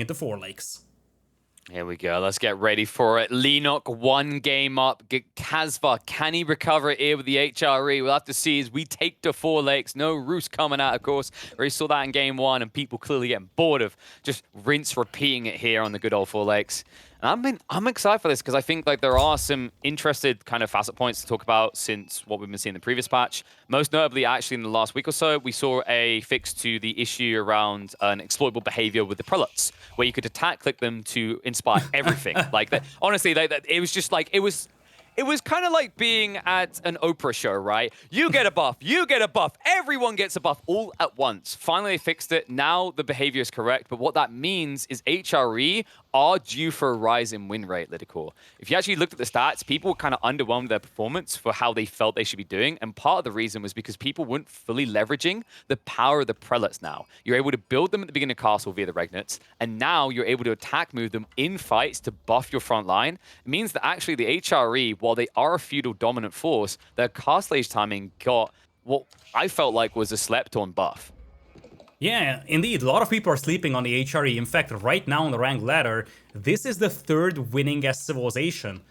into 4 lakes. Here we go. Let's get ready for it. Leenock, 1 game up. Kasva, can he recover it here with the HRE? We'll have to see as we take to 4 lakes. No Roost coming out, of course. We already saw that in game 1, and people clearly getting bored of just rinse repeating it here on the good old 4 lakes. And I'm excited for this because I think like there are some interested kind of facet points to talk about since what we've been seeing in the previous patch. Most notably, actually, in the last week or so, we saw a fix to the issue around an exploitable behavior with the prelates, where you could attack click them to inspire everything. Like that, honestly, it was just like it was kind of like being at an Oprah show, right? You get a buff, everyone gets a buff all at once. Finally, they fixed it. Now the behavior is correct, but what that means is HRE are due for a rise in win rate, Lidakor. If you actually looked at the stats, people were kind of underwhelmed with their performance for how they felt they should be doing, and part of the reason was because people weren't fully leveraging the power of the prelates now. You're able to build them at the beginning of castle via the Regnates, and now you're able to attack move them in fights to buff your front line. It means that actually the HRE, while they are a feudal dominant force, their castle age timing got what I felt like was a slept-on buff. Yeah, indeed, a lot of people are sleeping on the HRE. In fact, right now on the rank ladder, this is the 3rd winningest civilization.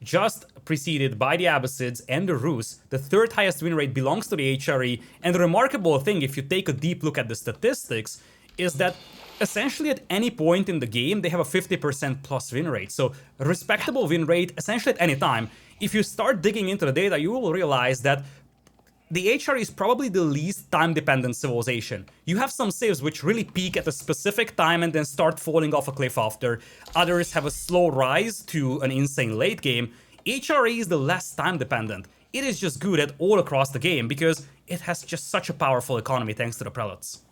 Just preceded by the Abbasids and the Rus, the 3rd highest win rate belongs to the HRE, and the remarkable thing, if you take a deep look at the statistics, is that essentially at any point in the game, they have a 50% plus win rate. So a respectable win rate essentially at any time. If you start digging into the data, you will realize that the HRE is probably the least time-dependent civilization. You have some civs which really peak at a specific time and then start falling off a cliff after. Others have a slow rise to an insane late game. HRE is the less time-dependent. It is just good at all across the game because it has just such a powerful economy thanks to the prelates.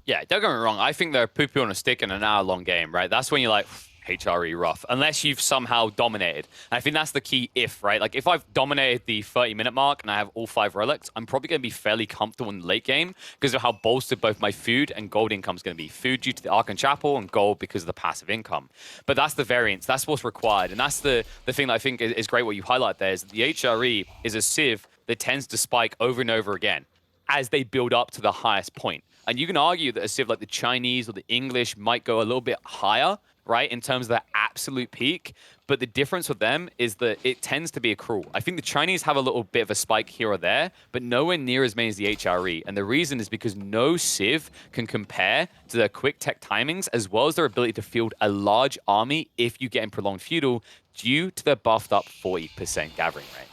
Yeah, don't get me wrong. I think they're poo-poo on a stick in an hour-long game, right? That's when you're like, HRE rough, unless you've somehow dominated. And I think that's the key if, right? Like if I've dominated the 30-minute mark and I have all 5 relics, I'm probably going to be fairly comfortable in the late game because of how bolstered both my food and gold income is going to be. Food due to the Archon Chapel and gold because of the passive income. But that's the variance. That's what's required. And that's the thing that I think is great what you highlight there is that the HRE is a civ that tends to spike over and over again as they build up to the highest point. And you can argue that a civ like the Chinese or the English might go a little bit higher, right, in terms of their absolute peak. But the difference with them is that it tends to be accrual. I think the Chinese have a little bit of a spike here or there, but nowhere near as many as the HRE. And the reason is because no civ can compare to their quick tech timings as well as their ability to field a large army if you get in prolonged feudal due to their buffed up 40% gathering rate.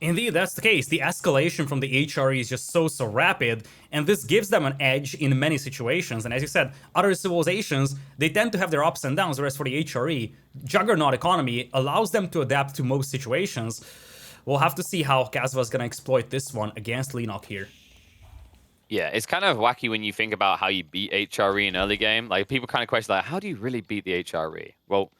Indeed, that's the case. The escalation from the HRE is just so rapid, and this gives them an edge in many situations. And as you said, other civilizations, they tend to have their ups and downs, whereas for the HRE, Juggernaut economy allows them to adapt to most situations. We'll have to see how Kasva is going to exploit this one against Leenock here. Yeah, it's kind of wacky when you think about how you beat HRE in early game. Like, people kind of question, like, how do you really beat the HRE? Well,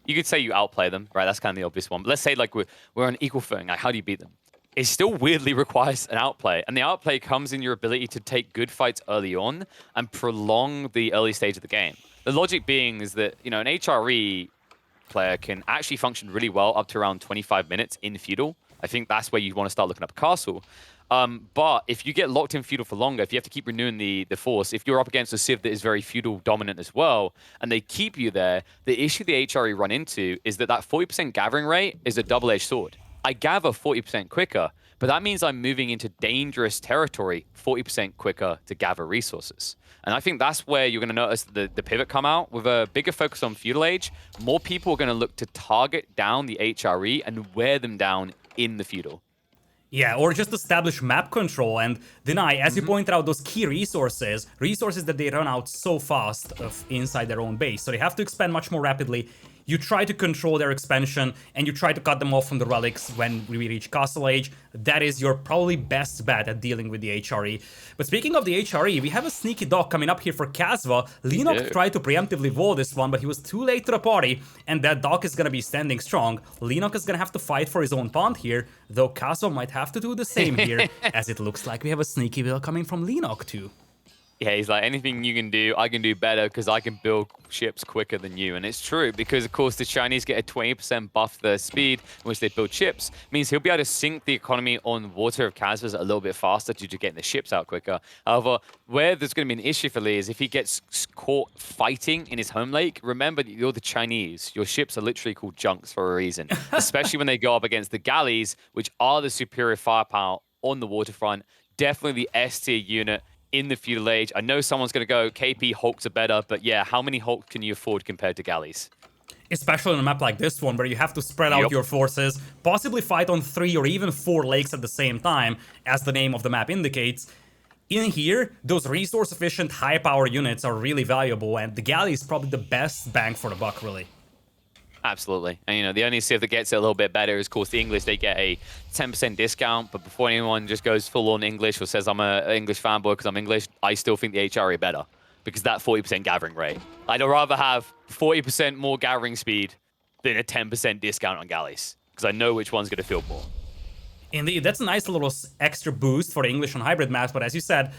you could say you outplay them, right? That's kind of the obvious one. But let's say like we're on equal footing. Like, how do you beat them? It still weirdly requires an outplay. And the outplay comes in your ability to take good fights early on and prolong the early stage of the game. The logic being is that, you know, an HRE player can actually function really well up to around 25 minutes in feudal. I think that's where you want to start looking up a castle. But if you get locked in feudal for longer, if you have to keep renewing the force, if you're up against a civ that is very feudal dominant as well, and they keep you there, the issue the HRE run into is that 40% gathering rate is a double-edged sword. I gather 40% quicker, but that means I'm moving into dangerous territory 40% quicker to gather resources. And I think that's where you're going to notice the pivot come out. With a bigger focus on feudal age, more people are going to look to target down the HRE and wear them down in the feudal. Yeah, or just establish map control and deny, as you pointed out, those key resources that they run out so fast inside their own base. So they have to expand much more rapidly. You try to control their expansion, and you try to cut them off from the relics when we reach Castle Age. That is your probably best bet at dealing with the HRE. But speaking of the HRE, we have a sneaky dock coming up here for Kasva. Leenock tried to preemptively wall this one, but he was too late to the party, and that dock is gonna be standing strong. Leenock is gonna have to fight for his own pond here, though Kasva might have to do the same here, as it looks like we have a sneaky will coming from Leenock too. Yeah, he's like, anything you can do, I can do better because I can build ships quicker than you. And it's true because, of course, the Chinese get a 20% buff to their speed in which they build ships. Means he'll be able to sink the economy on water of Kasva's a little bit faster due to getting the ships out quicker. However, where there's going to be an issue for Lee is if he gets caught fighting in his home lake, remember that you're the Chinese. Your ships are literally called junks for a reason, especially when they go up against the galleys, which are the superior firepower on the waterfront. Definitely the S tier unit in the feudal age. I know someone's going to go, KP Hulks are better, but yeah, how many Hulks can you afford compared to galleys? Especially on a map like this one, where you have to spread out your forces, possibly fight on 3 or even 4 lakes at the same time, as the name of the map indicates. In here, those resource-efficient, high-power units are really valuable, and the galley is probably the best bang for the buck, really. Absolutely. And, you know, the only civ that gets it a little bit better is, of course, the English. They get a 10% discount, but before anyone just goes full-on English or says I'm an English fanboy because I'm English, I still think the HRE better because that 40% gathering rate. I'd rather have 40% more gathering speed than a 10% discount on galleys because I know which one's going to feel more. Indeed, that's a nice little extra boost for the English on hybrid maps, but as you said,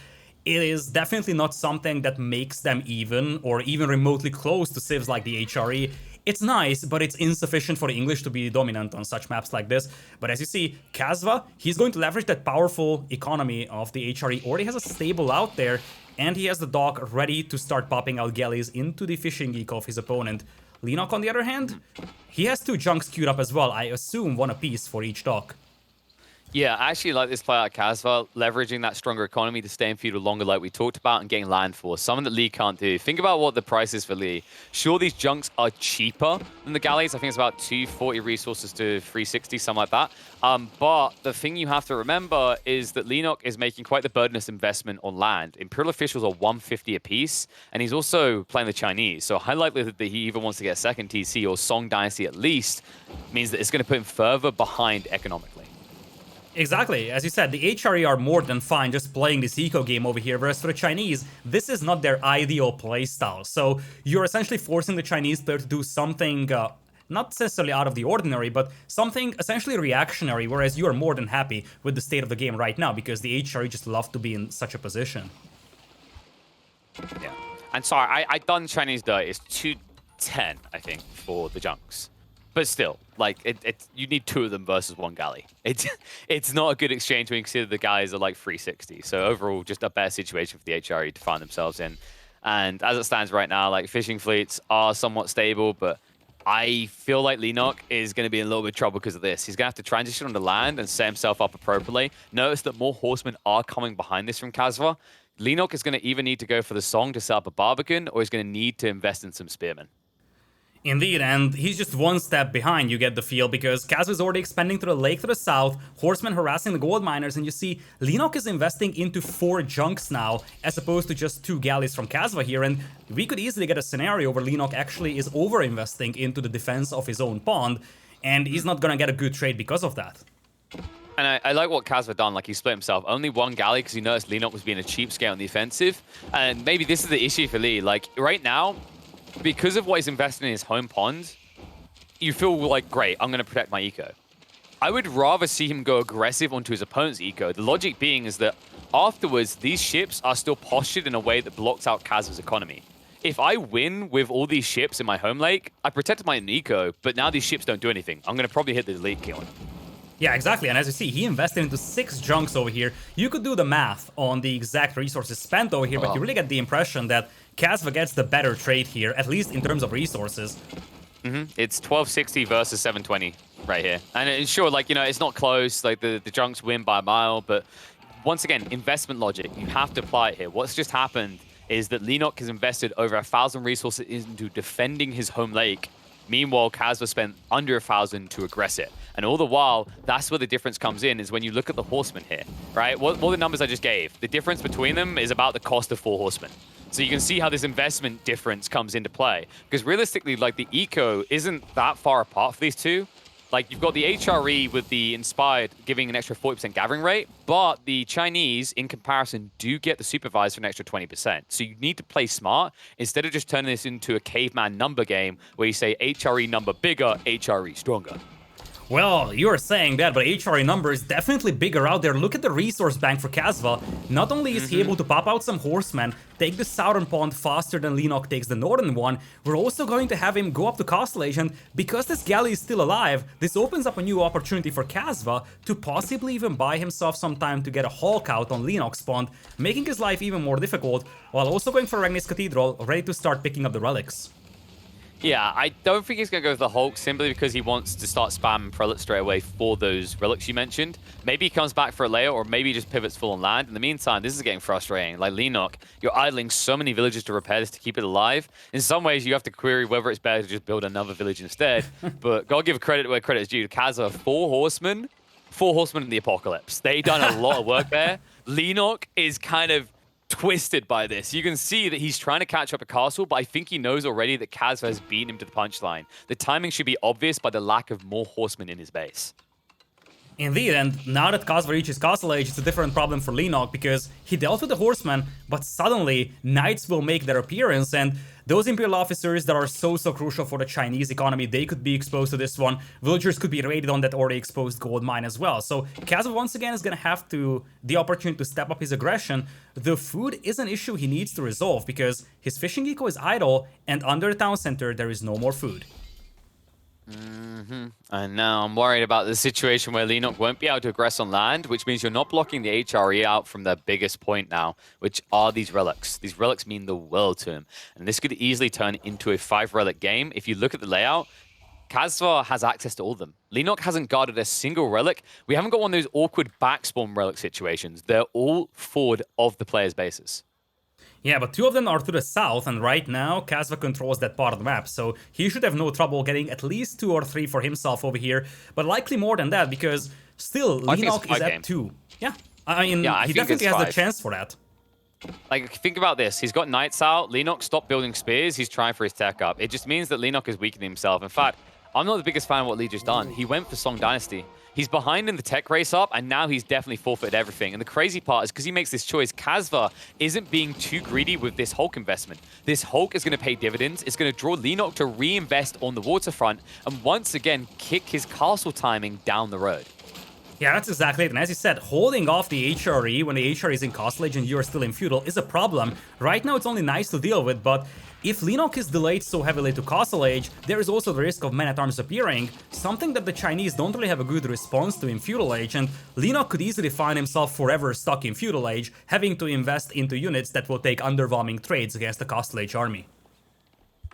it is definitely not something that makes them even or even remotely close to civs like the HRE. It's nice, but it's insufficient for the English to be dominant on such maps like this. But as you see, Kasva, he's going to leverage that powerful economy of the HRE. Already has a stable out there, and he has the dock ready to start popping out galleys into the fishing geek of his opponent. Leenock, on the other hand, he has 2 junks queued up as well. I assume 1 apiece for each dock. Yeah, I actually like this play out Kasva, leveraging that stronger economy to stay in feudal longer like we talked about and getting land force, something that Lee can't do. Think about what the price is for Lee. Sure, these junks are cheaper than the galleys. I think it's about 240 resources to 360, something like that. But the thing you have to remember is that Leenock is making quite the burdenous investment on land. Imperial officials are 150 apiece, and he's also playing the Chinese. So high likelihood that he even wants to get a second TC or Song Dynasty at least means that it's going to put him further behind economically. Exactly. As you said, the HRE are more than fine just playing this eco game over here, whereas for the Chinese, this is not their ideal playstyle. So you're essentially forcing the Chinese player to do something not necessarily out of the ordinary, but something essentially reactionary, whereas you are more than happy with the state of the game right now, because the HRE just love to be in such a position. Yeah. And sorry, I done Chinese dirty. It's 210, I think, for the junks. But still, like, you need 2 of them versus 1 galley. It's not a good exchange when you consider the galleys are like 360. So overall, just a better situation for the HRE to find themselves in. And as it stands right now, like, fishing fleets are somewhat stable, but I feel like Leenock is going to be in a little bit of trouble because of this. He's going to have to transition onto land and set himself up appropriately. Notice that more horsemen are coming behind this from Kasva. Leenock is going to either need to go for the Song to set up a Barbican, or he's going to need to invest in some spearmen. Indeed, and he's just 1 step behind, you get the feel, because Kasva is already expanding to the lake to the south, horsemen harassing the gold miners, and you see Leenock is investing into 4 junks now, as opposed to just 2 galleys from Kasva here, and we could easily get a scenario where Leenock actually is over-investing into the defense of his own pond, and he's not gonna get a good trade because of that. And I like what Kasva done. Like, he split himself. Only 1 galley because he noticed Leenock was being a cheapskate on the offensive, and maybe this is the issue for Lee. Like, right now, because of what he's invested in his home pond, you feel like, great, I'm going to protect my eco. I would rather see him go aggressive onto his opponent's eco. The logic being is that afterwards, these ships are still postured in a way that blocks out Kasva's economy. If I win with all these ships in my home lake, I protected my eco, but now these ships don't do anything. I'm going to probably hit the delete kill. Yeah, exactly, and as you see, he invested into 6 junks over here. You could do the math on the exact resources spent over here, but you really get the impression that Kasva gets the better trade here, at least in terms of resources. It's 1260 versus 720 right here. And sure, like, you know, it's not close, like the junks win by a mile, but once again, investment logic, you have to apply it here. What's just happened is that Leenock has invested over 1,000 resources into defending his home lake. Meanwhile, Kasva spent under 1,000 to aggress it. And all the while, that's where the difference comes in, is when you look at the horsemen here, right? What the numbers I just gave, the difference between them is about the cost of 4 horsemen. So you can see how this investment difference comes into play. Because realistically, like, the eco isn't that far apart for these two. Like, you've got the HRE with the Inspired giving an extra 40% gathering rate, but the Chinese, in comparison, do get the Supervised for an extra 20%. So you need to play smart instead of just turning this into a caveman number game where you say HRE number bigger, HRE stronger. Well, you are saying that, but HRE number is definitely bigger out there. Look at the resource bank for Kasva. Not only is he able to pop out some horsemen, take the southern pond faster than Leenock takes the northern one, we're also going to have him go up to Castle Age, and because this galley is still alive, this opens up a new opportunity for Kasva to possibly even buy himself some time to get a Hulk out on Leenock's pond, making his life even more difficult, while also going for Ragni's Cathedral, ready to start picking up the relics. Yeah, I don't think he's going to go with the Hulk simply because he wants to start spamming prelates straight away for those relics you mentioned. Maybe he comes back for a layer, or maybe he just pivots full on land. In the meantime, this is getting frustrating. Like Leenock, you're idling so many villages to repair this to keep it alive. In some ways, you have to query whether it's better to just build another village instead. But gotta give credit where credit is due. Kasva, 4 horsemen in the apocalypse. They done a lot of work there. Leenock is kind of twisted by this. You can see that he's trying to catch up a castle, but I think he knows already that Kasva has beaten him to the punchline. The timing should be obvious by the lack of more horsemen in his base. Indeed, and now that Kasva reaches Castle Age, it's a different problem for Leenock, because he dealt with the horsemen, but suddenly knights will make their appearance, and those Imperial officers that are so crucial for the Chinese economy, they could be exposed to this one. Villagers could be raided on that already exposed gold mine as well. So Kasva once again is going to have the opportunity to step up his aggression. The food is an issue he needs to resolve, because his fishing eco is idle, and under the town center there is no more food. And now I'm worried about the situation where Leenock won't be able to aggress on land, which means you're not blocking the HRE out from their biggest point now, which are these relics. These relics mean the world to him, and this could easily turn into a 5-relic game. If you look at the layout, Kasva has access to all of them. Leenock hasn't guarded a single relic. We haven't got one of those awkward backspawn relic situations. They're all forward of the player's bases. Yeah, but 2 of them are to the south, and right now Kasva controls that part of the map, so he should have no trouble getting at least 2 or 3 for himself over here, but likely more than that, because still, Leenock is at 2. Yeah, I mean, he definitely has the chance for that. Like, think about this. He's got knights out. Leenock stopped building spears. He's trying for his tech up. It just means that Leenock is weakening himself. In fact, I'm not the biggest fan of what Lee just done. He went for Song Dynasty. He's behind in the tech race up, and now he's definitely forfeited everything. And the crazy part is because he makes this choice, Kasva isn't being too greedy with this Hulk investment. This Hulk is going to pay dividends. It's going to draw Leenock to reinvest on the waterfront and once again kick his castle timing down the road. Yeah, that's exactly it. And as you said, holding off the HRE when the HRE is in Castle Age and you are still in Feudal is a problem. Right now it's only nice to deal with, but if Leenock is delayed so heavily to Castle Age, there is also the risk of men-at-arms appearing, something that the Chinese don't really have a good response to in Feudal Age, and Leenock could easily find himself forever stuck in Feudal Age, having to invest into units that will take underwhelming trades against the Castle Age army.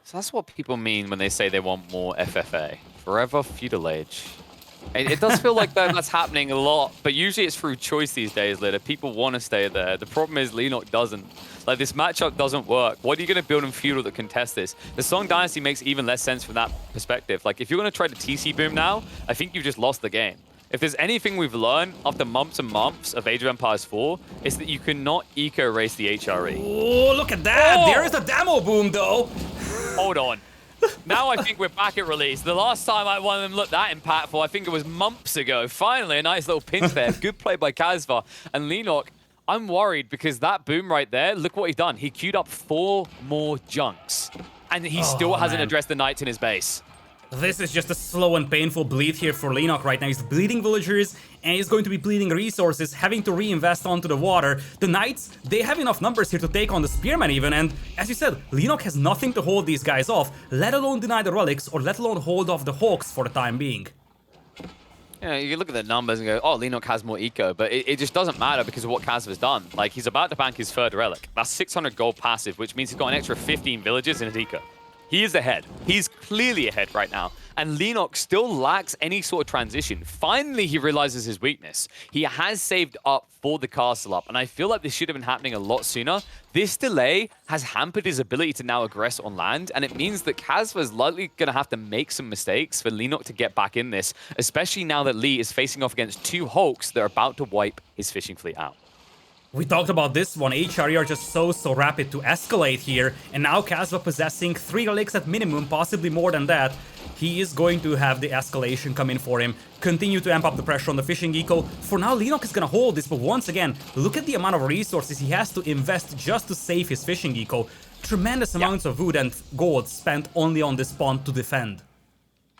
So that's what people mean when they say they want more FFA. Forever Feudal Age. It does feel like that's happening a lot, but usually it's through choice these days, Lida. People want to stay there. The problem is Leenock doesn't. Like, this matchup doesn't work. What are you going to build in Feudal that contest this? The Song Dynasty makes even less sense from that perspective. Like, if you're going to try to TC boom now, I think you've just lost the game. If there's anything we've learned after months and months of Age of Empires 4, it's that you cannot eco-erase the HRE. Oh, look at that! Oh! There is a demo boom, though! Hold on. Now I think we're back at release. The last time one of them looked that impactful, I think it was months ago. Finally, a nice little pinch there. Good play by Kasva. And Leenock, I'm worried because that boom right there, look what he's done. He queued up 4 more junks. And he still hasn't addressed the knights in his base. This is just a slow and painful bleed here for Leenock right now. He's bleeding villagers, and he's going to be bleeding resources, having to reinvest onto the water. The knights, they have enough numbers here to take on the spearmen even, and as you said, Leenock has nothing to hold these guys off, let alone deny the relics, or let alone hold off the hawks for the time being. You know, you look at the numbers and go, oh, Leenock has more eco, but it just doesn't matter because of what Kasva's done. Like, he's about to bank his 3rd relic. That's 600 gold passive, which means he's got an extra 15 villages in his eco. He is ahead. He's clearly ahead right now. And Leenock still lacks any sort of transition. Finally, he realizes his weakness. He has saved up for the castle up, and I feel like this should have been happening a lot sooner. This delay has hampered his ability to now aggress on land, and it means that Kasva is likely going to have to make some mistakes for Leenock to get back in this, especially now that Lee is facing off against 2 Hulks that are about to wipe his fishing fleet out. We talked about this one, HRE are just so rapid to escalate here, and now Kasva possessing 3 relics at minimum, possibly more than that. He is going to have the escalation come in for him, continue to amp up the pressure on the fishing eco. For now, Leenock is gonna hold this, but once again, look at the amount of resources he has to invest just to save his fishing eco. Tremendous amounts of wood and gold spent only on this pond to defend.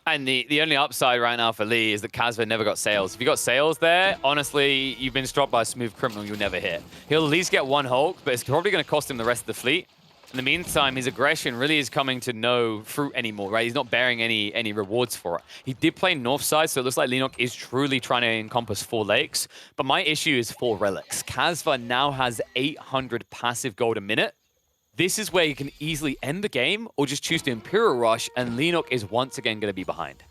And the only upside right now for Lee is that Kasva never got sails. If you got sails there, honestly, you've been struck by a smooth criminal you'll never hit. He'll at least get one Hulk, but it's probably going to cost him the rest of the fleet. In the meantime, his aggression really is coming to no fruit anymore, right? He's not bearing any rewards for it. He did play north side, so it looks like Leenock is truly trying to encompass 4 lakes. But my issue is 4 relics. Kasva now has 800 passive gold a minute. This is where you can easily end the game or just choose to Imperial Rush, and Leenock is once again going to be behind.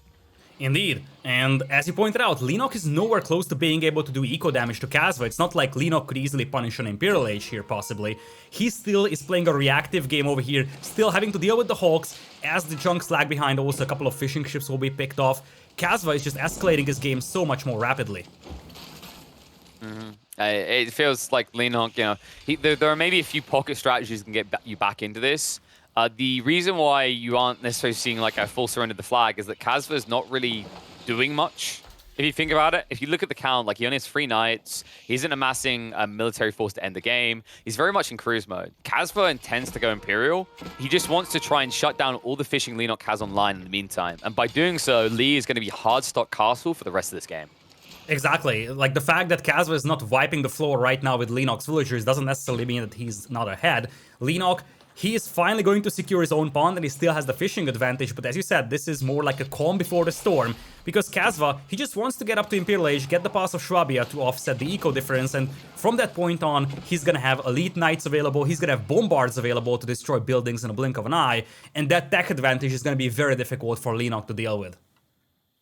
Indeed, and as you pointed out, Leenock is nowhere close to being able to do eco damage to Kasva. It's not like Leenock could easily punish an Imperial Age here, possibly. He still is playing a reactive game over here, still having to deal with the Hawks. As the junks lag behind, also a couple of fishing ships will be picked off. Kasva is just escalating his game so much more rapidly. It feels like Leenock, there are maybe a few pocket strategies that can get you back into this. The reason why you aren't necessarily seeing like a full surrender of the flag is that Kasva is not really doing much. If you think about it, if you look at the count, like he only has 3 knights, he isn't amassing a military force to end the game. He's very much in cruise mode. Kasva intends to go Imperial. He just wants to try and shut down all the fishing Leenock has online in the meantime. And by doing so, Lee is going to be hard stock castle for the rest of this game. Exactly. Like, the fact that Kasva is not wiping the floor right now with Leenock's villagers doesn't necessarily mean that he's not ahead. Leenock, he is finally going to secure his own pond, and he still has the fishing advantage, but as you said, this is more like a calm before the storm, because Kasva, he just wants to get up to Imperial Age, get the Pass of Schwabia to offset the eco difference, and from that point on, he's gonna have elite knights available, he's gonna have bombards available to destroy buildings in a blink of an eye, and that tech advantage is gonna be very difficult for Leenock to deal with.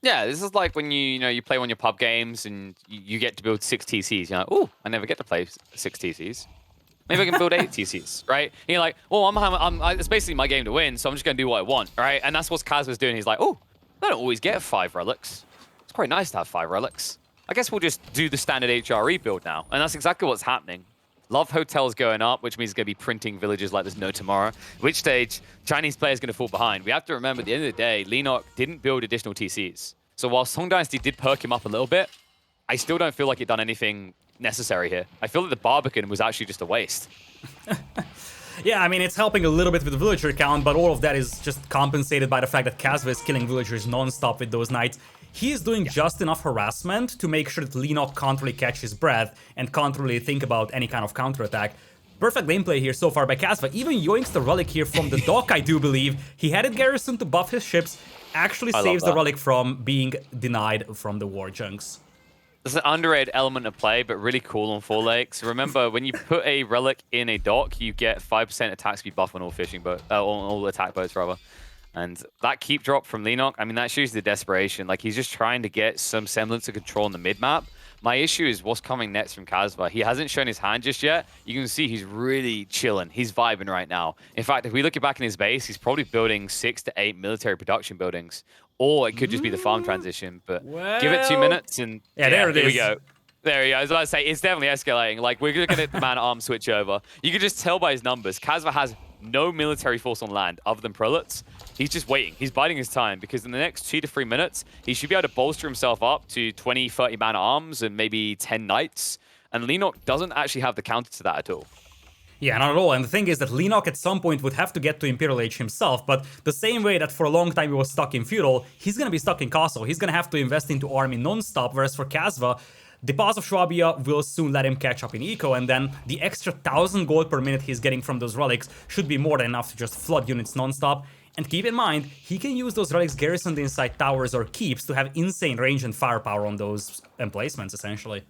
Yeah, this is like when you play one of your pub games and you get to build 6 TCs. You're like, ooh, I never get to play 6 TCs. Maybe I can build 8 TCs, right? And you're like, well, it's basically my game to win, so I'm just going to do what I want, right? And that's what Kasva's doing. He's like, oh, I don't always get 5 relics. It's quite nice to have 5 relics. I guess we'll just do the standard HRE build now. And that's exactly what's happening. Love Hotel's going up, which means he's going to be printing villages like there's no tomorrow. At which stage, Chinese players going to fall behind. We have to remember, at the end of the day, Leenock didn't build additional TCs. So while Song Dynasty did perk him up a little bit, I still don't feel like it done anything necessary here. I feel that the Barbican was actually just a waste. Yeah, I mean, it's helping a little bit with the villager count, but all of that is just compensated by the fact that Kasva is killing villagers non-stop with those knights. He is doing just enough harassment to make sure that Leenock can't really catch his breath and can't really think about any kind of counterattack. Perfect gameplay here so far by Kasva. Even yoinks the Relic here from the dock, I do believe. He had it garrisoned to buff his ships, actually saves the Relic from being denied from the war junks. There's an underrated element of play, but really cool on 4 lakes. Remember, when you put a Relic in a dock, you get 5% attack speed buff on all fishing boats, on all attack boats, rather. And that keep drop from Leenock, I mean, that shows the desperation. Like, he's just trying to get some semblance of control on the mid-map. My issue is what's coming next from Kasva. He hasn't shown his hand just yet. You can see he's really chilling. He's vibing right now. In fact, if we look back in his base, he's probably building 6 to 8 military production buildings. Or it could just be the farm transition. But give it 2 minutes and there it is. Here we go. There we go. I was about to say, it's definitely escalating. Like, we're looking at the man-at-arms switch over. You can just tell by his numbers. Kasva has no military force on land other than prelates. He's just waiting. He's biding his time because in the next 2 to 3 minutes, he should be able to bolster himself up to 20, 30 man-at-arms and maybe 10 knights. And Leenock doesn't actually have the counter to that at all. Yeah, not at all. And the thing is that Leenock at some point would have to get to Imperial Age himself, but the same way that for a long time he was stuck in Feudal, he's gonna be stuck in Castle. He's gonna have to invest into army non-stop, whereas for Kasva, the Pass of Schwabia will soon let him catch up in eco, and then the extra 1,000 gold per minute he's getting from those relics should be more than enough to just flood units non-stop. And keep in mind, he can use those relics garrisoned inside towers or keeps to have insane range and firepower on those emplacements, essentially.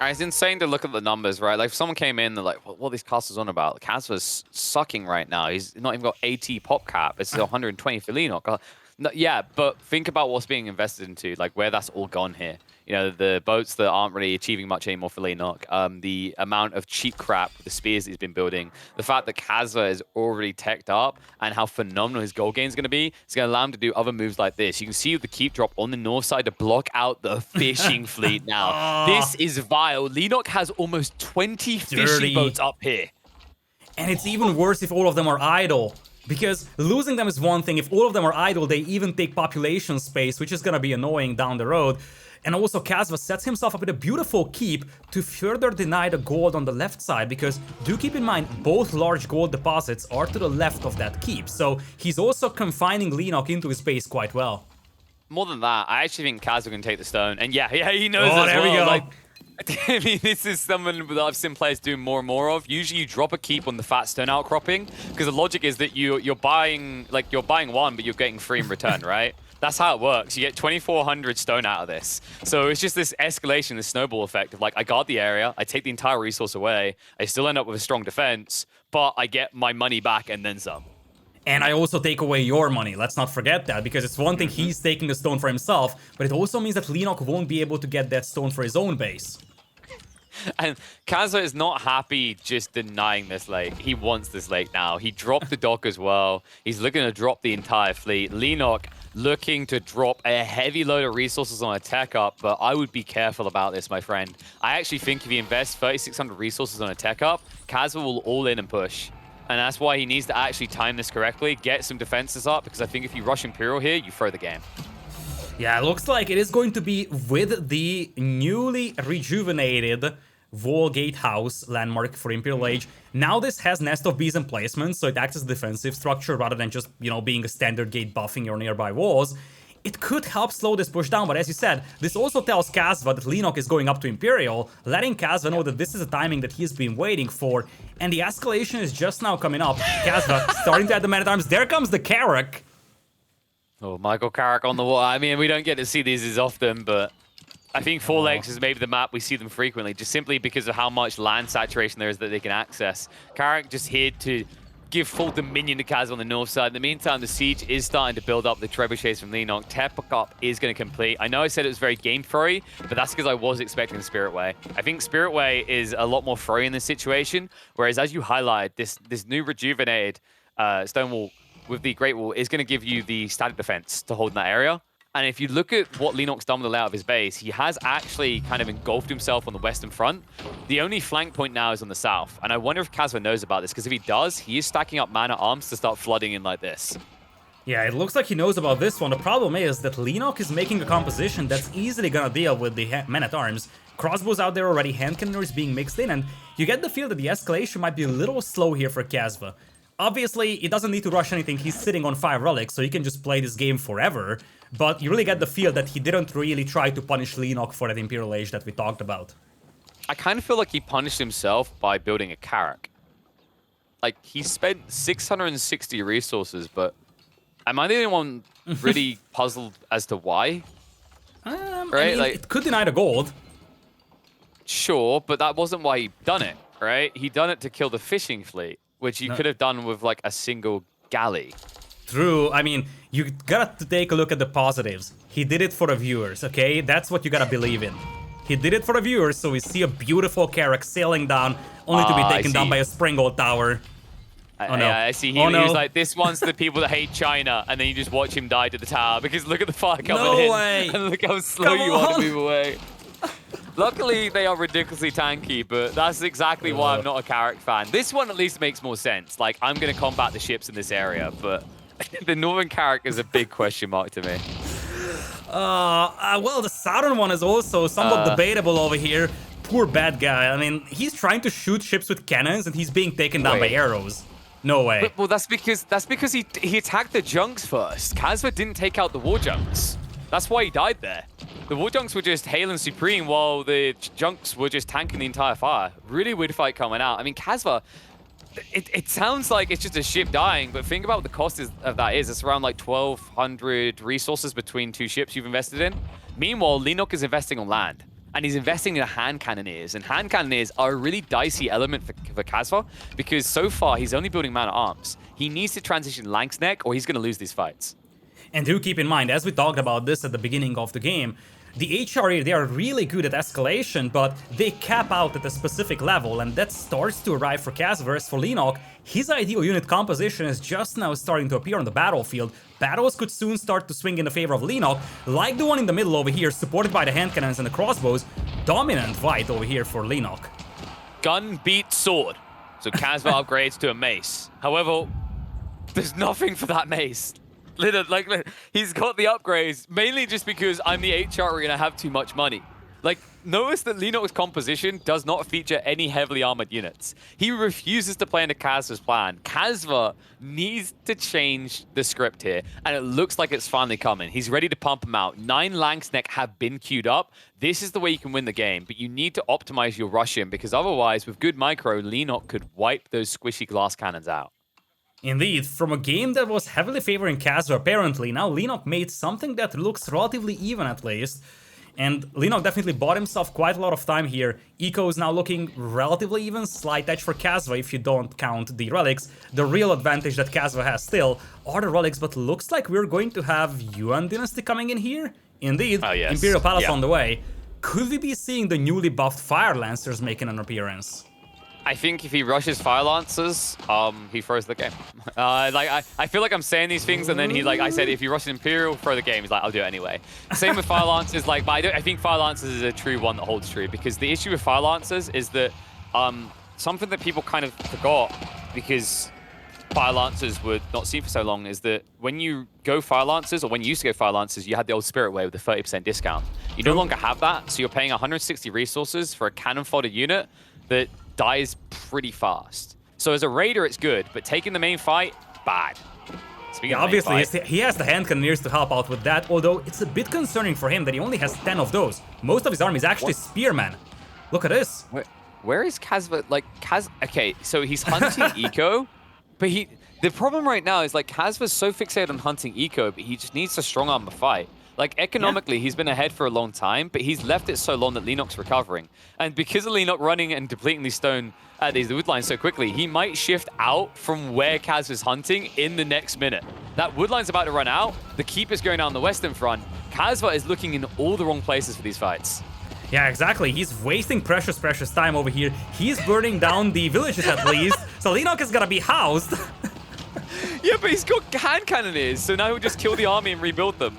It's insane to look at the numbers, right? Like, if someone came in, they're like, what are these castles on about? Kasva's sucking right now. He's not even got 80 pop cap. It's 120 for Leenock. No, yeah, but think about what's being invested into, like where that's all gone here. You know, the boats that aren't really achieving much anymore for Leenock, the amount of cheap crap with the spears he's been building, the fact that Kasva is already teched up, and how phenomenal his gold gain is going to be, it's going to allow him to do other moves like this. You can see the keep drop on the north side to block out the fishing fleet now. This is vile. Leenock has almost 20 fishing boats up here. And it's even worse if all of them are idle. Because losing them is one thing. If all of them are idle, they even take population space, which is going to be annoying down the road. And also Kasva sets himself up with a beautiful keep to further deny the gold on the left side, because do keep in mind, both large gold deposits are to the left of that keep. So he's also confining Leenock into his base quite well. More than that, I actually think Kasva can take the stone. And yeah, he knows Oh, as there well. we go. Like, I mean, this is something that I've seen players do more and more of. Usually you drop a keep on the fat stone outcropping, because the logic is that you're buying one, but you're getting 3 in return, right? That's how it works. You get 2,400 stone out of this. So it's just this escalation, this snowball effect of like, I guard the area, I take the entire resource away, I still end up with a strong defense, but I get my money back and then some. And I also take away your money. Let's not forget that, because it's one thing he's taking the stone for himself, but it also means that Leenock won't be able to get that stone for his own base. And Kasva is not happy just denying this lake. He wants this lake now. He dropped the dock as well. He's looking to drop the entire fleet. Leenock looking to drop a heavy load of resources on a tech up, but I would be careful about this, my friend. I actually think if he invests 3,600 resources on a tech up, Kasva will all in and push. And that's why he needs to actually time this correctly, get some defenses up, because I think if you rush Imperial here, you throw the game. Yeah, it looks like it is going to be with the newly rejuvenated Wall Gatehouse landmark for Imperial Age. Now this has Nest of Bees emplacements, so it acts as a defensive structure rather than just, you know, being a standard gate buffing your nearby walls. It could help slow this push down, but as you said, this also tells Kasva that Leenock is going up to Imperial, letting Kasva know that this is a timing that he's been waiting for, and the escalation is just now coming up. Kasva starting to add the man-at-arms. There comes the Carrack. Oh, Michael Carrack on the wall. I mean, we don't get to see these as often, but I think 4 legs is maybe the map we see them frequently, just simply because of how much land saturation there is that they can access. Carrack just here to give full dominion to Kaz on the north side. In the meantime, the siege is starting to build up the trebuchets from Leenock. Tep-up is going to complete. I know I said it was very game furry, but that's because I was expecting Spirit Way. I think Spirit Way is a lot more furry in this situation, whereas as you highlight, this new rejuvenated Stonewall with the Great Wall is going to give you the static defense to hold in that area. And if you look at what Leenock's done with the layout of his base, he has actually kind of engulfed himself on the western front. The only flank point now is on the south. And I wonder if Kasva knows about this, because if he does, he is stacking up man-at-arms to start flooding in like this. Yeah, it looks like he knows about this one. The problem is that Leenock is making a composition that's easily gonna deal with the men-at-arms. Crossbows out there already, hand cannoners being mixed in, and you get the feel that the escalation might be a little slow here for Kasva. Obviously, he doesn't need to rush anything, he's sitting on 5 relics, so he can just play this game forever. But you really get the feel that he didn't really try to punish Leenock for that Imperial Age that we talked about. I kind of feel like he punished himself by building a Carrack. Like, he spent 660 resources, but am I the only one really puzzled as to why? Right? I mean, Like, it could deny the gold. Sure, but that wasn't why he done it, right? He done it to kill the fishing fleet, which you could have done with, like, a single galley. True, I mean, you gotta take a look at the positives. He did it for the viewers, okay? That's what you gotta believe in. He did it for the viewers, so we see a beautiful Carrack sailing down, only to be taken down by a Springald Tower. Oh no. I see. He was like, this one's the people that hate China, and then you just watch him die to the tower, because look at the fire coming in. No way! And look how slow you want to move away. Luckily, they are ridiculously tanky, but that's exactly why I'm not a Carrack fan. This one at least makes more sense. Like, I'm going to combat the ships in this area, but the Northern Carrack is a big question mark to me. Well, the Southern one is also somewhat debatable over here. Poor bad guy. I mean, he's trying to shoot ships with cannons, and he's being taken down by arrows. No way. But, well, that's because he attacked the junks first. Kasva didn't take out the war junks. That's why he died there. The war junks were just hailing supreme while the junks were just tanking the entire fire. Really weird fight coming out. I mean, Kasva, it sounds like it's just a ship dying, but think about what the cost of that is. It's around like 1,200 resources between 2 ships you've invested in. Meanwhile, Leenock is investing on land, and he's investing in hand cannoneers, and hand cannoneers are a really dicey element for Kasva, because so far he's only building man-at-arms. He needs to transition Lank's Neck, or he's going to lose these fights. And do keep in mind, as we talked about this at the beginning of the game, the HRE, they are really good at escalation, but they cap out at a specific level, and that starts to arrive for Kasva. As for Leenock, his ideal unit composition is just now starting to appear on the battlefield. Battles could soon start to swing in the favor of Leenock, like the one in the middle over here, supported by the hand cannons and the crossbows. Dominant fight over here for Leenock. Gun beats sword, so Kasva upgrades to a mace. However, there's nothing for that mace. He's got the upgrades, mainly just because I'm the HRE and I have too much money. Like, notice that Leenock's composition does not feature any heavily armored units. He refuses to play into Kasva's plan. Kasva needs to change the script here, and it looks like it's finally coming. He's ready to pump him out. 9 Langsneck have been queued up. This is the way you can win the game, but you need to optimize your Russian, because otherwise, with good micro, Leenock could wipe those squishy glass cannons out. Indeed, from a game that was heavily favoring Kasva apparently, now Leenock made something that looks relatively even at least. And Leenock definitely bought himself quite a lot of time here. Eco is now looking relatively even, slight edge for Kasva if you don't count the relics. The real advantage that Kasva has still are the relics, but looks like we're going to have Yuan Dynasty coming in here. Indeed, oh, yes. Imperial Palace on the way. Could we be seeing the newly buffed Fire Lancers making an appearance? I think if he rushes Fire Lancers, he throws the game. I feel like I'm saying these things, and then I said, if he rushes Imperial, throw the game. He's like, I'll do it anyway. Same with Fire Lancers, but I think Fire Lancers is a true one that holds true, because the issue with Fire Lancers is that something that people kind of forgot, because Fire Lancers were not seen for so long, is that when you go Fire Lancers, or when you used to go Fire Lancers, you had the old Spirit Way with the 30% discount. You no longer have that, so you're paying 160 resources for a cannon fodder unit that dies pretty fast. So as a raider, it's good, but taking the main fight, bad. Yeah, obviously, he has the hand cannoneers to help out with that, although it's a bit concerning for him that he only has 10 of those. Most of his army is actually spearmen. Look at this. Where is Kasva? Okay, so he's hunting eco, but the problem right now is Kasva's so fixated on hunting eco, but he just needs to strong arm the fight. Economically, he's been ahead for a long time, but he's left it so long that Leenock's recovering. And because of Leenock running and depleting these wood lines so quickly, he might shift out from where Kaz is hunting in the next minute. That wood line's about to run out. The keep is going down the western front. Kasva is looking in all the wrong places for these fights. Yeah, exactly. He's wasting precious time over here. He's burning down the villages at least. So Leenock is gonna be housed. Yeah, but he's got hand cannoneers, so now he'll just kill the army and rebuild them.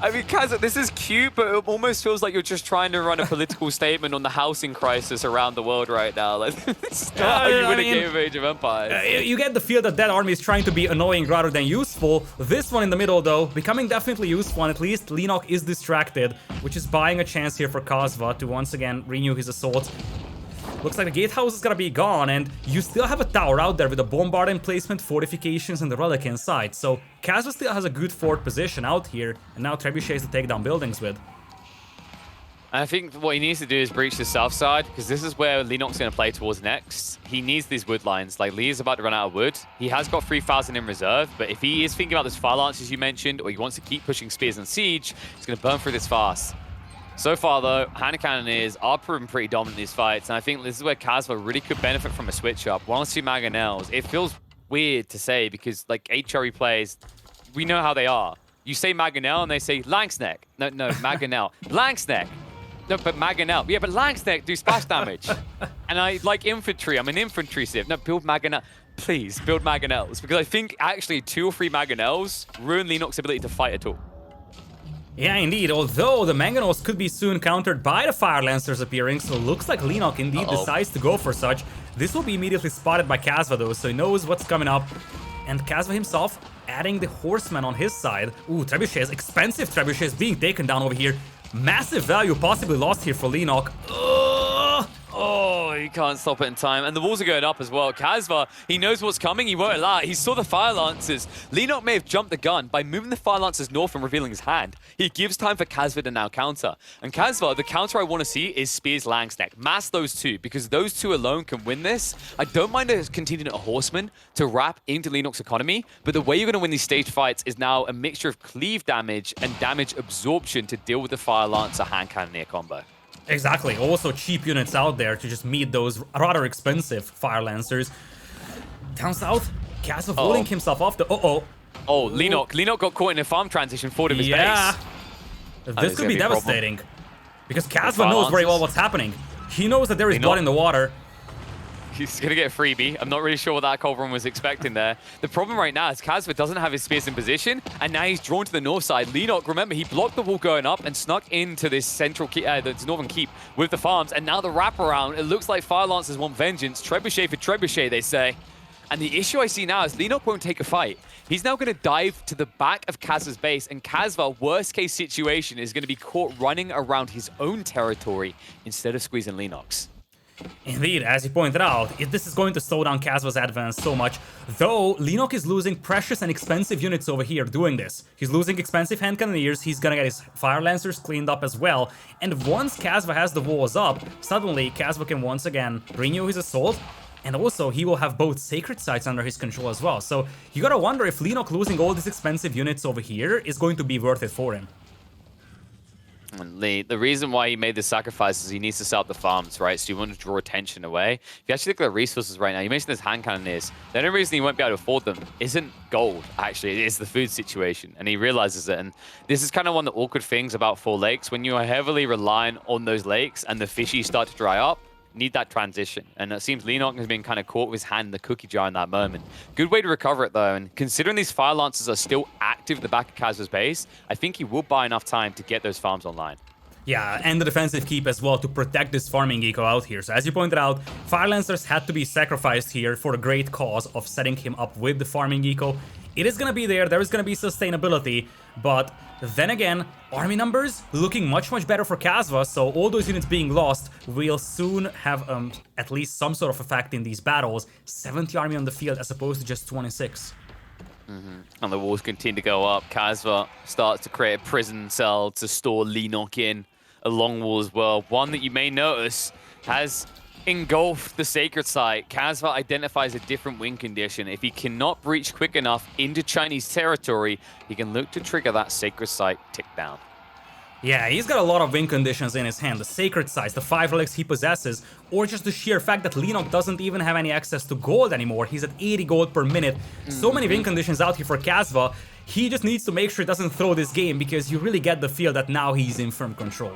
I mean, Kaz, this is cute, but it almost feels like you're just trying to run a political statement on the housing crisis around the world right now. It's not how you win a game of Age of Empires. You get the feel that army is trying to be annoying rather than useful. This one in the middle, though, becoming definitely useful, and at least Leenock is distracted, which is buying a chance here for Kasva to once again renew his assault. Looks like the gatehouse is gonna be gone, and you still have a tower out there with a bombard emplacement, fortifications, and the relic inside. So Kasva still has a good fort position out here, and now trebuchets to take down buildings with. I think what he needs to do is breach the south side, because this is where Leenock's going to play towards next. He needs these wood lines. Lee is about to run out of wood. He has got 3,000 in reserve, but if he is thinking about those fire lancers you mentioned, or he wants to keep pushing spears and siege, he's going to burn through this fast. So far, though, hand cannoneers are proven pretty dominant in these fights, and I think this is where Kasva really could benefit from a switch-up. 1 or 2 Mangonels. It feels weird to say, because, HRE players, we know how they are. You say Mangonel, and they say Langsneck. No, Mangonel. Langsneck. No, but Mangonel. Yeah, but Langsneck do splash damage. And I like infantry. I'm an infantry civ. No, build Mangonel. Please, build Mangonels, because I think, actually, 2 or 3 Mangonels ruin Leenock's ability to fight at all. Yeah, indeed, although the Mangonels could be soon countered by the Fire Lancers appearing, so looks like Leenock indeed decides to go for such. This will be immediately spotted by Kasva though, so he knows what's coming up. And Kasva himself adding the Horsemen on his side. Ooh, trebuchets, expensive trebuchets being taken down over here. Massive value possibly lost here for Leenock. Oh, he can't stop it in time. And the walls are going up as well. Kasva, he knows what's coming. He won't allow it. He saw the Fire Lancers. Leenock may have jumped the gun by moving the Fire Lancers north and revealing his hand. He gives time for Kasva to now counter. And Kasva, the counter I want to see is Spears Langsneck. Mass those 2, because those 2 alone can win this. I don't mind continuing a Horseman to wrap into Leenock's economy, but the way you're going to win these stage fights is now a mixture of cleave damage and damage absorption to deal with the Fire Lancer hand cannoneer combo. Exactly, also cheap units out there to just meet those rather expensive Fire Lancers. Down south, Kasva holding himself off the... Oh, Leenock got caught in a farm transition forward of his base. This could be devastating. Because Kasva knows very well what's happening. He knows that there is blood in the water. He's going to get a freebie. I'm not really sure what that Culverin was expecting there. The problem right now is Kasva doesn't have his spears in position, and now he's drawn to the north side. Leenock, remember, he blocked the wall going up and snuck into this central this northern keep with the farms, and now the wraparound. It looks like Fire Lancers want vengeance. Trebuchet for Trebuchet, they say. And the issue I see now is Leenock won't take a fight. He's now going to dive to the back of Kasva's base, and Kasva, worst case situation, is going to be caught running around his own territory instead of squeezing Leenock's. Indeed, as you pointed out, this is going to slow down Kasva's advance so much, though Leenock is losing precious and expensive units over here doing this. He's losing expensive hand cannoneers, he's gonna get his fire lancers cleaned up as well, and once Kasva has the walls up, suddenly Kasva can once again renew his assault, and also he will have both sacred sites under his control as well. So you gotta wonder if Leenock losing all these expensive units over here is going to be worth it for him. And the reason why he made the sacrifice is he needs to set up the farms, right? So you want to draw attention away. If you actually look at the resources right now, you mentioned this hand cannoneers. The only reason he won't be able to afford them isn't gold, actually. It is the food situation, and he realizes it. And this is kind of one of the awkward things about 4 lakes. When you are heavily reliant on those lakes and the fishies start to dry up, need that transition. And it seems Leenock has been kind of caught with his hand in the cookie jar in that moment. Good way to recover it, though. And considering these fire lancers are still active at the back of Kasva's base, I think he will buy enough time to get those farms online. Yeah, and the defensive keep as well to protect this farming eco out here. So as you pointed out, Fire Lancers had to be sacrificed here for the great cause of setting him up with the farming eco. It is gonna be there is gonna be sustainability, but then again, army numbers looking much better for Kasva, so all those units being lost will soon have at least some sort of effect in these battles. 70 army on the field as opposed to just 26. And the walls continue to go up. Kasva starts to create a prison cell to store Leenock in. A long wall as well. One that you may notice has engulfed the sacred site. Kasva identifies a different win condition. If he cannot breach quick enough into Chinese territory, he can look to trigger that sacred site tick down. Yeah, he's got a lot of win conditions in his hand. The sacred sites, the 5 relics he possesses, or just the sheer fact that Leenock doesn't even have any access to gold anymore. He's at 80 gold per minute. So many win conditions out here for Kasva. He just needs to make sure he doesn't throw this game, because you really get the feel that now he's in firm control.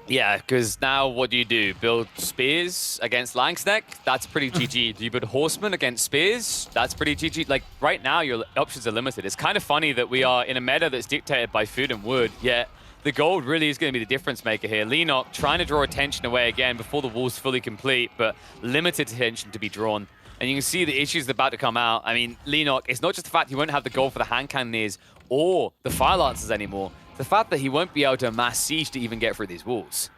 Yeah, because now what do? Build spears against Langsneck? That's pretty GG. Do you build horsemen against spears? That's pretty GG. Like, right now, your options are limited. It's kind of funny that we are in a meta that's dictated by food and wood, yet the gold really is going to be the difference maker here. Leenock trying to draw attention away again before the wall's fully complete, but limited attention to be drawn. And you can see the issues about to come out. I mean, Leenock, it's not just the fact he won't have the gold for the hand cannoneers or the fire lancers anymore. The fact that he won't be able to mass siege to even get through these walls.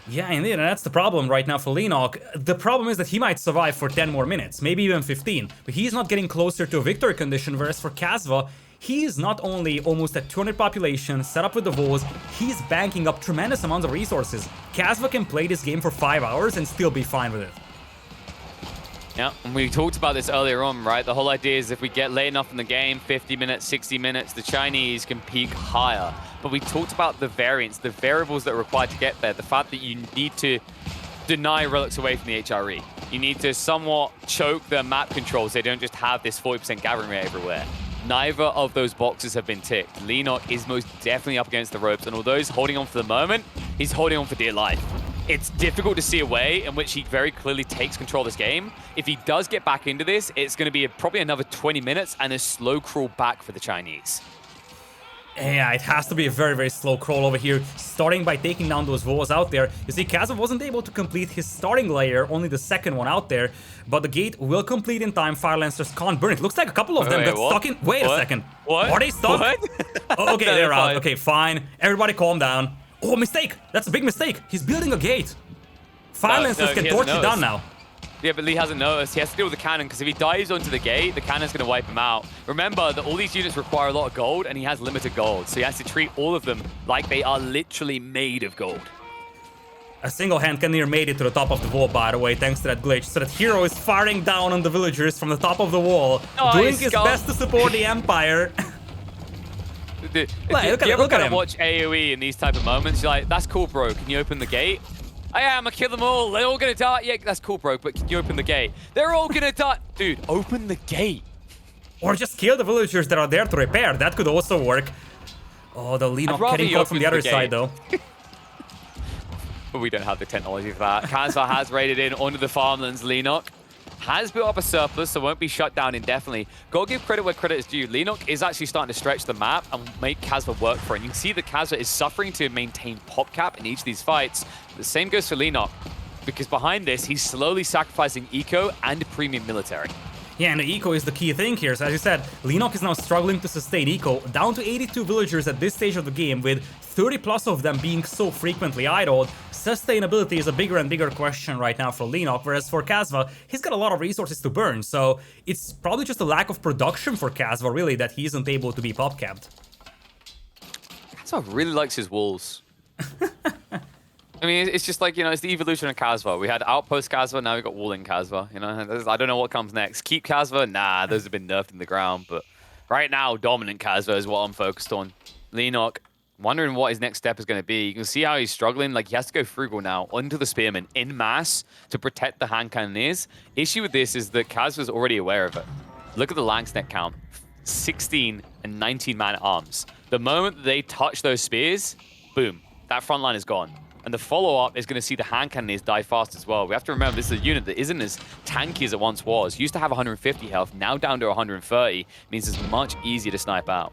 Yeah, indeed, and that's the problem right now for Leenock. The problem is that he might survive for 10 more minutes, maybe even 15, but he's not getting closer to a victory condition, whereas for Kasva, he's not only almost at 200 population, set up with the walls, he's banking up tremendous amounts of resources. Kasva can play this game for 5 hours and still be fine with it. Yeah, and we talked about this earlier on, right? The whole idea is if we get late enough in the game, 50 minutes, 60 minutes, the Chinese can peak higher. But we talked about the variants, the variables that are required to get there, the fact that you need to deny relics away from the HRE. You need to somewhat choke the map controls. They don't just have this 40% gathering rate everywhere. Neither of those boxes have been ticked. Leenock is most definitely up against the ropes, and although he's holding on for the moment, he's holding on for dear life. It's difficult to see a way in which he very clearly takes control of this game. If he does get back into this, it's going to be probably another 20 minutes and a slow crawl back for the Chinese. Yeah, it has to be a very slow crawl over here, starting by taking down those walls out there. You see, Kasva wasn't able to complete his starting layer, only the second one out there, but the gate will complete in time. Fire Lancers can't burn it. Looks like a couple of them got stuck in... Wait a second. What? Are they stuck? Oh, okay, they're out. Okay, fine. Everybody calm down. Oh, mistake! That's a big mistake. He's building a gate. Fire Lancers can torch it down now. Yeah, but Lee hasn't noticed. He has to deal with the cannon, because if he dives onto the gate, the cannon's going to wipe him out. Remember that all these units require a lot of gold, and he has limited gold. So he has to treat all of them like they are literally made of gold. A single hand cannoneer made it to the top of the wall, by the way, thanks to that glitch. So that hero is firing down on the villagers from the top of the wall, doing his best to support the Empire. Do you ever kind of watch AoE in these type of moments? You're like, that's cool, bro. Can you open the gate? I am gonna kill them all. They're all gonna die. Yeah, that's cool, bro. But can you open the gate? They're all gonna die. Dude, open the gate. Or just kill the villagers that are there to repair. That could also work. Oh, the Leenock getting caught from the other side, though. But we don't have the technology for that. Kasva has raided in onto the farmlands. Leenock has built up a surplus, so won't be shut down indefinitely. Gotta give credit where credit is due. Leenock is actually starting to stretch the map and make Kasva work for it. And you can see that Kasva is suffering to maintain pop cap in each of these fights. The same goes for Leenock, because behind this, he's slowly sacrificing eco and premium military. Yeah, and the eco is the key thing here. So as you said, Leenock is now struggling to sustain eco, down to 82 villagers at this stage of the game, with 30 plus of them being so frequently idled. Sustainability is a bigger and bigger question right now for Leenock, whereas for Kasva, he's got a lot of resources to burn, so it's probably just a lack of production for Kasva, really, that he isn't able to be pop-capped. Kasva really likes his walls. I mean, it's just like, you know, it's the evolution of Kasva. We had Outpost Kasva, now we've got Walling Kasva. You know, I don't know what comes next. Keep Kasva? Nah, those have been nerfed in the ground. But right now, Dominant Kasva is what I'm focused on. Leenock, wondering what his next step is going to be. You can see how he's struggling. Like, he has to go frugal now onto the Spearmen en masse to protect the hand cannoneers. Issue with this is that Kasva's already aware of it. Look at the Langsneck count. 16 and 19 man-at-arms. The moment they touch those spears, boom, that front line is gone. And the follow-up is going to see the hand cannoneers die fast as well. We have to remember this is a unit that isn't as tanky as it once was. Used to have 150 health, now down to 130. Means it's much easier to snipe out.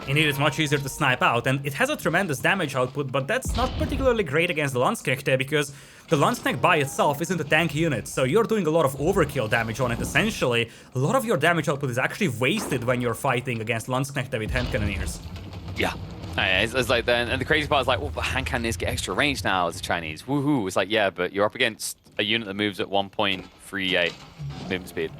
Indeed, it's much easier to snipe out, and it has a tremendous damage output, but that's not particularly great against the Landsknecht because the Landsknecht by itself isn't a tank unit, so you're doing a lot of overkill damage on it essentially. A lot of your damage output is actually wasted when you're fighting against Landsknecht with hand cannoneers. Yeah. It's like then, and the crazy part is like, well, but hand cannoneers get extra range now as the Chinese. Woohoo! It's like, yeah, but you're up against a unit that moves at 1.38 movement speed.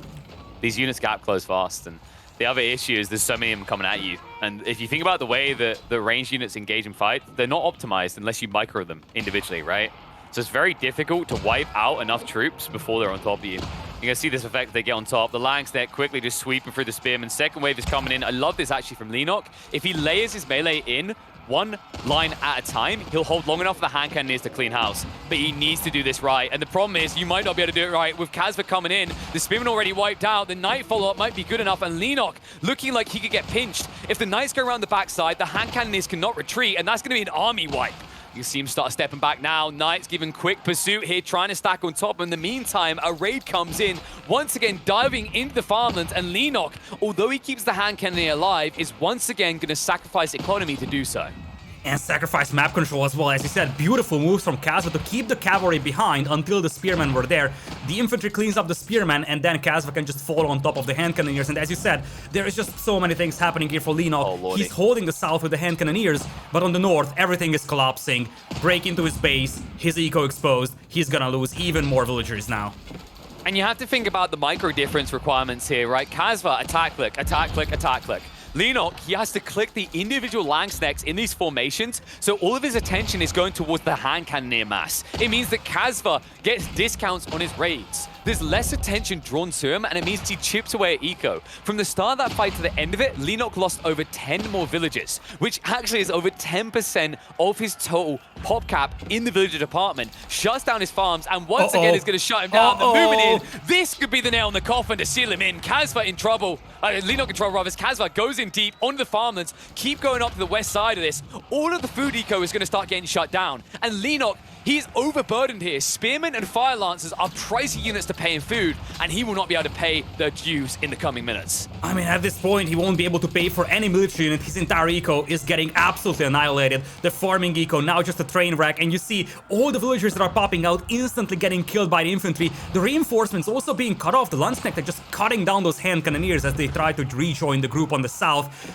These units gap close fast, and the other issue is there's so many of them coming at you. And if you think about the way that the ranged units engage in fight, they're not optimized unless you micro them individually, right? So it's very difficult to wipe out enough troops before they're on top of you. You're going to see this effect they get on top. The Langsnecht quickly just sweeping through the Spearmen. Second wave is coming in. I love this actually from Leenock. If he layers his melee in one line at a time, he'll hold long enough for the hand cannoneers to clean house. But he needs to do this right. And the problem is, you might not be able to do it right. With Kasva coming in, the Spearmen already wiped out. The Knight follow-up might be good enough. And Leenock looking like he could get pinched. If the Knights go around the backside, the hand cannoneers cannot retreat. And that's going to be an army wipe. You see him start stepping back now. Knights giving quick pursuit here, trying to stack on top. In the meantime, a raid comes in, once again diving into the farmlands, and Leenock, although he keeps the hand cannoneer alive, is once again going to sacrifice economy to do so. And sacrifice map control as well. As you said, beautiful moves from Kasva to keep the cavalry behind until the spearmen were there. The infantry cleans up the spearmen, and then Kasva can just fall on top of the hand cannoneers. And as you said, there is just so many things happening here for Leenock. Oh, he's holding the south with the hand cannoneers, but on the north, everything is collapsing. Break into his base, his eco exposed. He's gonna lose even more villagers now. And you have to think about the micro difference requirements here, right? Kasva, attack click, attack click, attack click. Leenock, he has to click the individual Langsnecks in these formations, so all of his attention is going towards the hand cannoneer mass. It means that Kasva gets discounts on his raids. There's less attention drawn to him, and it means he chips away at eco. From the start of that fight to the end of it, Leenock lost over 10 more villages, which actually is over 10% of his total pop cap in the villager department. Shuts down his farms, and once again is going to shut him down. The movement in, this could be the nail in the coffin to seal him in. Kasva in trouble. Leenock in trouble, rather. Kasva goes in deep onto the farmlands, keep going up to the west side of this. All of the food eco is going to start getting shut down. And Leenock, he's overburdened here. Spearmen and Fire Lancers are pricey units to pay in food, and he will not be able to pay their dues in the coming minutes. I mean, at this point, he won't be able to pay for any military unit. His entire eco is getting absolutely annihilated. The farming eco now just a train wreck, and you see all the villagers that are popping out instantly getting killed by the infantry. The reinforcements also being cut off. The Landsknecht are just cutting down those hand cannoneers as they try to rejoin the group on the south.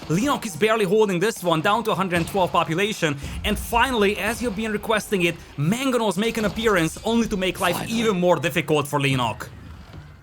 Leenock is barely holding this one, down to 112 population. And finally, as you've been requesting it, Mangonels make an appearance, only to make life even more difficult for Leenock.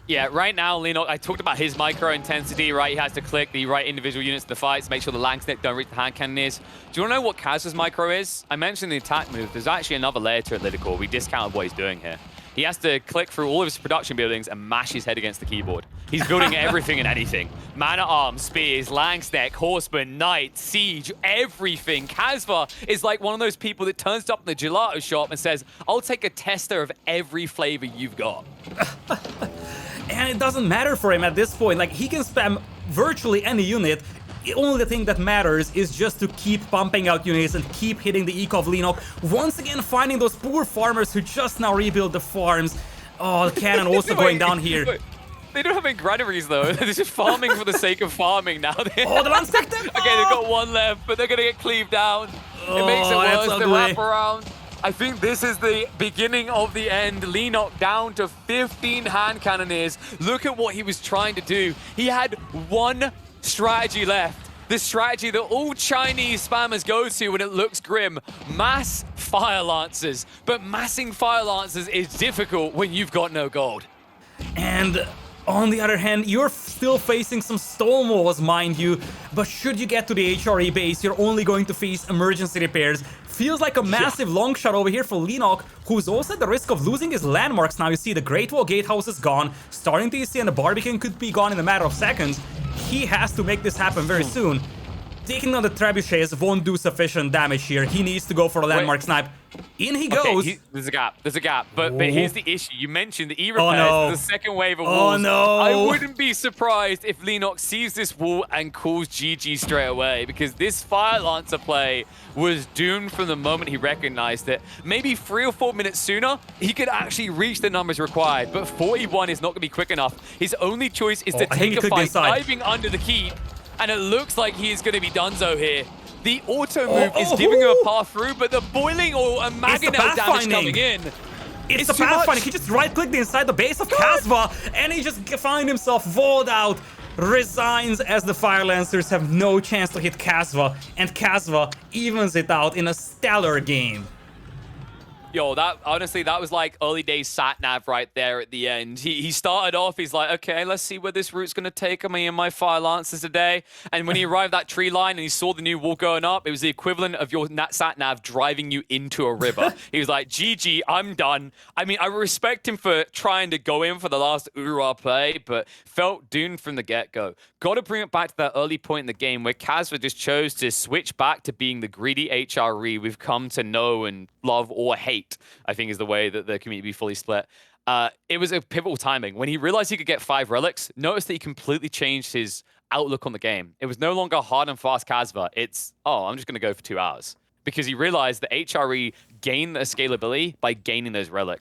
Yeah, right now, Leenock, I talked about his micro intensity, right? He has to click the right individual units in the fight to make sure the Langsnecht don't reach the hand cannoneers. Do you want to know what Kasva's micro is? I mentioned the attack move. There's actually another layer to it, Lidakor. We discounted what he's doing here. He has to click through all of his production buildings and mash his head against the keyboard. He's building everything and anything. Man-at-arms, spears, Langsnecht, horsemen, knight, siege, everything. Kasva is like one of those people that turns up in the gelato shop and says, I'll take a tester of every flavor you've got. And it doesn't matter for him at this point. Like, he can spam virtually any unit. The only thing that matters is just to keep pumping out units and keep hitting the eco of Leenock. Once again, finding those poor farmers who just now rebuild the farms. Oh, the cannon also going down here. Wait. They don't have any granaries though. They're just farming for the sake of farming now. Oh, the Langsnecht! Okay, they've got one left, but they're gonna get cleaved down. It makes it worse. They wrap around. I think this is the beginning of the end. Leenock down to 15 hand cannoneers. Look at what he was trying to do. He had one strategy left. The strategy that all Chinese spammers go to when it looks grim. Mass fire lancers. But massing fire lancers is difficult when you've got no gold. And on the other hand, you're still facing some stone walls, mind you, but should you get to the HRE base, you're only going to face emergency repairs. Feels like a massive long shot over here for Leenock, who's also at the risk of losing his landmarks. Now you see the Great Wall Gatehouse is gone, starting to see, and the Barbican could be gone in a matter of seconds. He has to make this happen very soon. Taking on the trebuchets won't do sufficient damage here. He needs to go for a landmark snipe. In he goes. Okay, there's a gap. There's a gap. But here's the issue. You mentioned the E-repairs, no. the second wave of Oh, walls. no. I wouldn't be surprised if Leenock sees this wall and calls GG straight away, because this Fire Lancer play was doomed from the moment he recognized it. Maybe 3 or 4 minutes sooner, he could actually reach the numbers required, but 41 is not going to be quick enough. His only choice is to take a fight, diving under the keep, and it looks like he is going to be donezo here. The auto move is giving him a path through, but the boiling or a mangonel damage coming in. It's the pathfinding. He just right-clicked inside the base of Kasva, and he just finds himself walled out. Resigns as the Fire Lancers have no chance to hit Kasva, and Kasva evens it out in a stellar game. Yo, honestly, that was like early days sat-nav right there at the end. He started off, he's like, okay, let's see where this route's going to take me and my Fire Lancers today. And when he arrived at that tree line and he saw the new wall going up, it was the equivalent of your sat-nav driving you into a river. He was like, GG, I'm done. I mean, I respect him for trying to go in for the last Ura play, but felt doomed from the get-go. Got to bring it back to that early point in the game where Kasva just chose to switch back to being the greedy HRE we've come to know and love or hate, I think is the way that the community be fully split. It was a pivotal timing. When he realized he could get 5 relics, notice that he completely changed his outlook on the game. It was no longer hard and fast Kasva. It's, oh, I'm just going to go for 2 hours. Because he realized that HRE gained the scalability by gaining those relics.